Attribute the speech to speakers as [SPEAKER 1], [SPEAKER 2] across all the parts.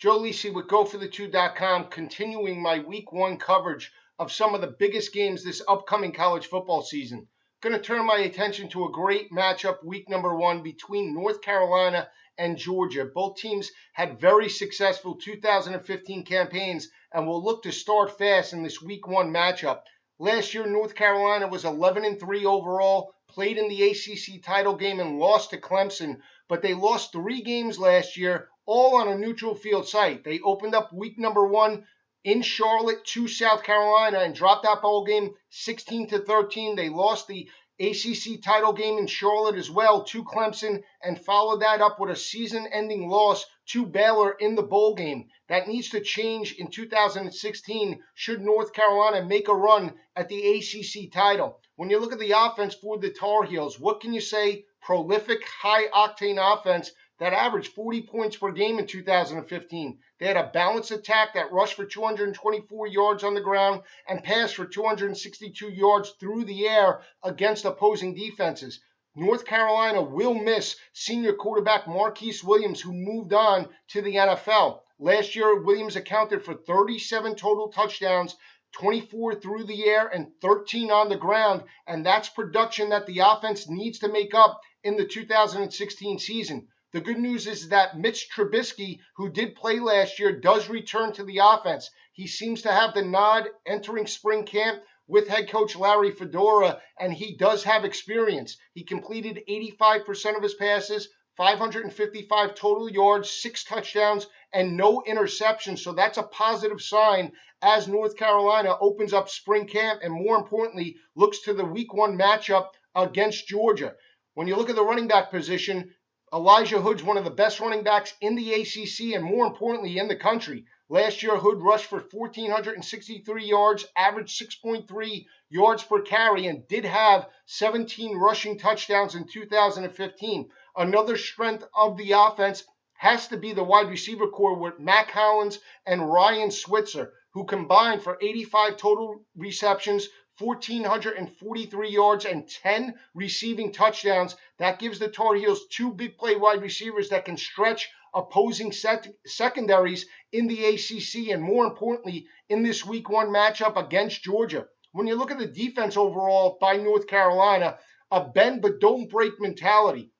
[SPEAKER 1] Joe Lisi with GoForThe2.com, continuing my Week 1 coverage of some of the biggest games this upcoming college football season. Going to turn my attention to a great matchup, week number 1, between North Carolina and Georgia. Both teams had very successful 2015 campaigns and will look to start fast in this week 1 matchup. Last year, North Carolina was 11-3 overall, played in the ACC title game and lost to Clemson, but they lost 3 games last year, all on a neutral field site. They opened up week number 1 in Charlotte to South Carolina and dropped that bowl game 16-13. They lost the ACC title game in Charlotte as well to Clemson and followed that up with a season-ending loss to Baylor in the bowl game. That needs to change in 2016 should North Carolina make a run at the ACC title. When you look at the offense for the Tar Heels, what can you say? Prolific, high-octane offense that averaged 40 points per game in 2015. They had a balanced attack that rushed for 224 yards on the ground and passed for 262 yards through the air against opposing defenses. North Carolina will miss senior quarterback Marquise Williams, who moved on to the NFL. Last year, Williams accounted for 37 total touchdowns, 24 through the air and 13 on the ground, and that's production that the offense needs to make up in the 2016 season. The good news is that Mitch Trubisky, who did play last year, does return to the offense. He seems to have the nod entering spring camp with head coach Larry Fedora, and he does have experience. He completed 85% of his passes, 555 total yards, 6 touchdowns, and no interceptions. So that's a positive sign as North Carolina opens up spring camp and, more importantly, looks to the week 1 matchup against Georgia. When you look at the running back position, Elijah Hood's one of the best running backs in the ACC and, more importantly, in the country. Last year, Hood rushed for 1,463 yards, averaged 6.3 yards per carry, and did have 17 rushing touchdowns in 2015. Another strength of the offense has to be the wide receiver core with Mack Hollins and Ryan Switzer, who combined for 85 total receptions, 1,443 yards, and 10 receiving touchdowns. That gives the Tar Heels 2 big play wide receivers that can stretch opposing secondaries in the ACC and, more importantly, in this week 1 matchup against Georgia. When you look at the defense overall by North Carolina, a bend but don't break mentality.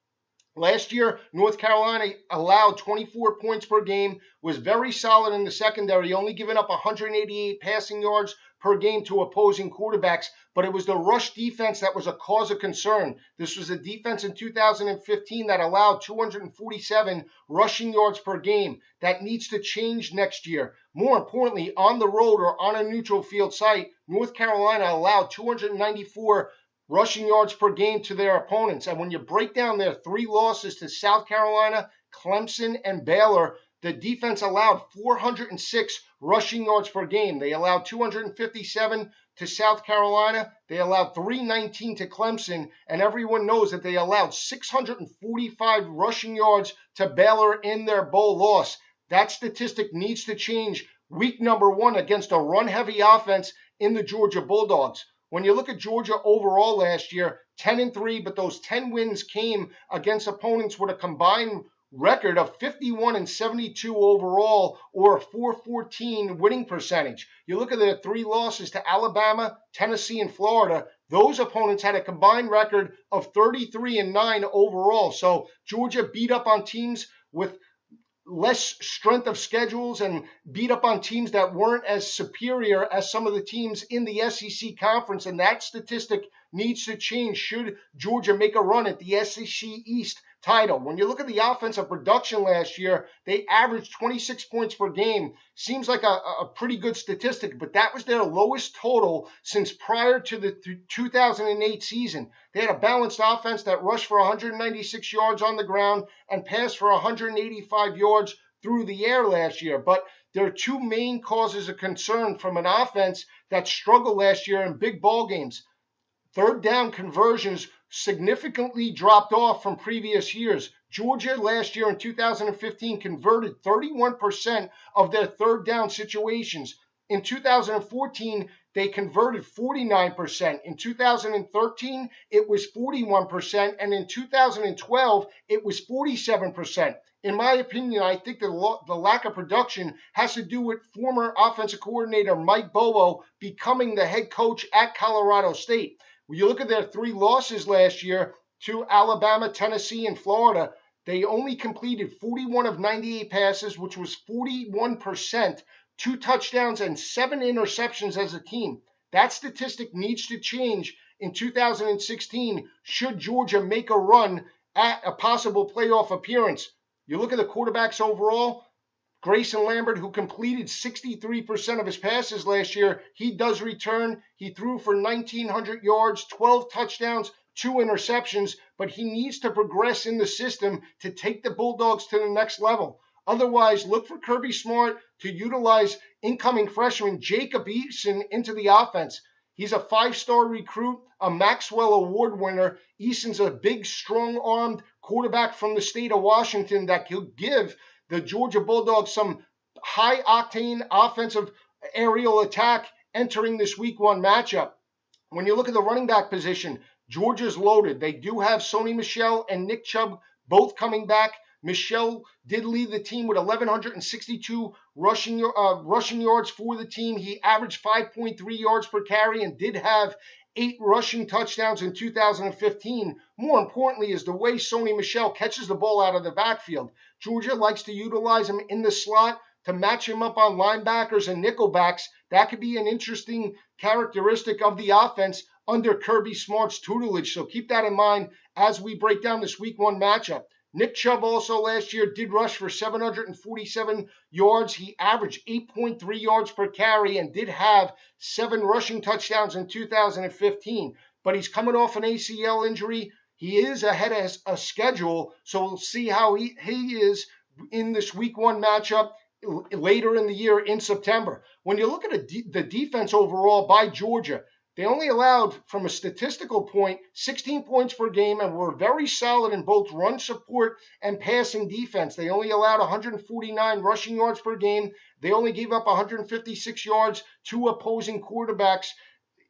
[SPEAKER 1] Last year, North Carolina allowed 24 points per game, was very solid in the secondary, only giving up 188 passing yards per game to opposing quarterbacks, but it was the rush defense that was a cause of concern. This was a defense in 2015 that allowed 247 rushing yards per game. That needs to change next year. More importantly, on the road or on a neutral field site, North Carolina allowed 294 rushing yards per game to their opponents. And when you break down their 3 losses to South Carolina, Clemson, and Baylor, the defense allowed 406 rushing yards per game. They allowed 257 to South Carolina. They allowed 319 to Clemson. And everyone knows that they allowed 645 rushing yards to Baylor in their bowl loss. That statistic needs to change week number 1 against a run-heavy offense in the Georgia Bulldogs. When you look at Georgia overall last year, 10-3, but those 10 wins came against opponents with a combined record of 51-72 overall, or a 414 winning percentage. You look at the 3 losses to Alabama, Tennessee, and Florida, those opponents had a combined record of 33-9 overall. So Georgia beat up on teams with less strength of schedules and beat up on teams that weren't as superior as some of the teams in the SEC conference, and that statistic needs to change should Georgia make a run at the SEC East title. When you look at the offensive production last year, they averaged 26 points per game. Seems like a pretty good statistic, but that was their lowest total since prior to the 2008 season. They had a balanced offense that rushed for 196 yards on the ground and passed for 185 yards through the air last year. But there are 2 main causes of concern from an offense that struggled last year in big ball games. Third down conversions significantly dropped off from previous years. Georgia last year in 2015 converted 31% of their third down situations. In 2014, they converted 49%. In 2013, it was 41%. And in 2012, it was 47%. In my opinion, I think the lack of production has to do with former offensive coordinator Mike Bobo becoming the head coach at Colorado State. When you look at their 3 losses last year to Alabama, Tennessee, and Florida, they only completed 41 of 98 passes, which was 41%, 2 touchdowns, and 7 interceptions as a team. That statistic needs to change in 2016 should Georgia make a run at a possible playoff appearance. You look at the quarterbacks overall, Grayson Lambert, who completed 63% of his passes last year, he does return. He threw for 1,900 yards, 12 touchdowns, 2 interceptions, but he needs to progress in the system to take the Bulldogs to the next level. Otherwise, look for Kirby Smart to utilize incoming freshman Jacob Eason into the offense. He's a 5-star recruit, a Maxwell Award winner. Eason's a big, strong-armed quarterback from the state of Washington that will give the Georgia Bulldogs some high-octane offensive aerial attack entering this Week 1 matchup. When you look at the running back position, Georgia's loaded. They do have Sony Michel and Nick Chubb both coming back. Michel did lead the team with 1,162 rushing yards for the team. He averaged 5.3 yards per carry and did have 8 rushing touchdowns in 2015. More importantly is the way Sony Michel catches the ball out of the backfield. Georgia likes to utilize him in the slot to match him up on linebackers and nickelbacks. That could be an interesting characteristic of the offense under Kirby Smart's tutelage. So keep that in mind as we break down this Week 1 matchup. Nick Chubb also last year did rush for 747 yards. He averaged 8.3 yards per carry and did have 7 rushing touchdowns in 2015. But he's coming off an ACL injury. He is ahead of a schedule, so we'll see how he is in this Week 1 matchup later in the year in September. When you look at the defense overall by Georgia, they only allowed, from a statistical point, 16 points per game and were very solid in both run support and passing defense. They only allowed 149 rushing yards per game. They only gave up 156 yards to opposing quarterbacks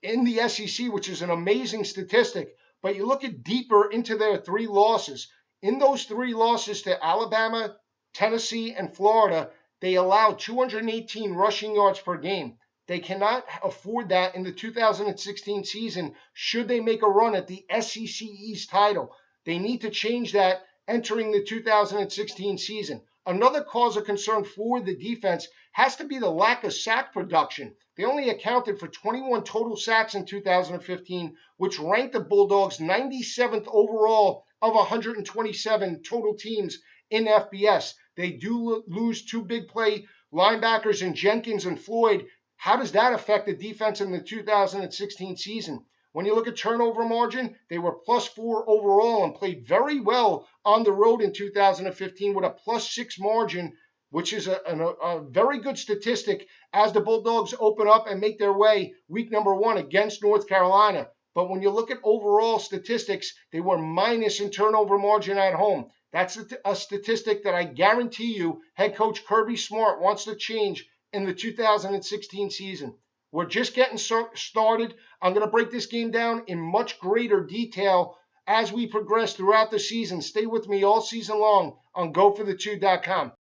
[SPEAKER 1] in the SEC, which is an amazing statistic. But you look at deeper into their 3 losses. In those 3 losses to Alabama, Tennessee, and Florida, they allowed 218 rushing yards per game. They cannot afford that in the 2016 season should they make a run at the SEC East title. They need to change that entering the 2016 season. Another cause of concern for the defense has to be the lack of sack production. They only accounted for 21 total sacks in 2015, which ranked the Bulldogs 97th overall of 127 total teams in FBS. They do lose 2 big play linebackers in Jenkins and Floyd. How does that affect the defense in the 2016 season? When you look at turnover margin, they were +4 overall and played very well on the road in 2015 with a +6 margin, which is a very good statistic as the Bulldogs open up and make their way Week 1 against North Carolina. But when you look at overall statistics, they were minus in turnover margin at home. That's a statistic that I guarantee you head coach Kirby Smart wants to change in the 2016 season. We're just getting started. I'm going to break this game down in much greater detail as we progress throughout the season. Stay with me all season long on GoForThe2.com.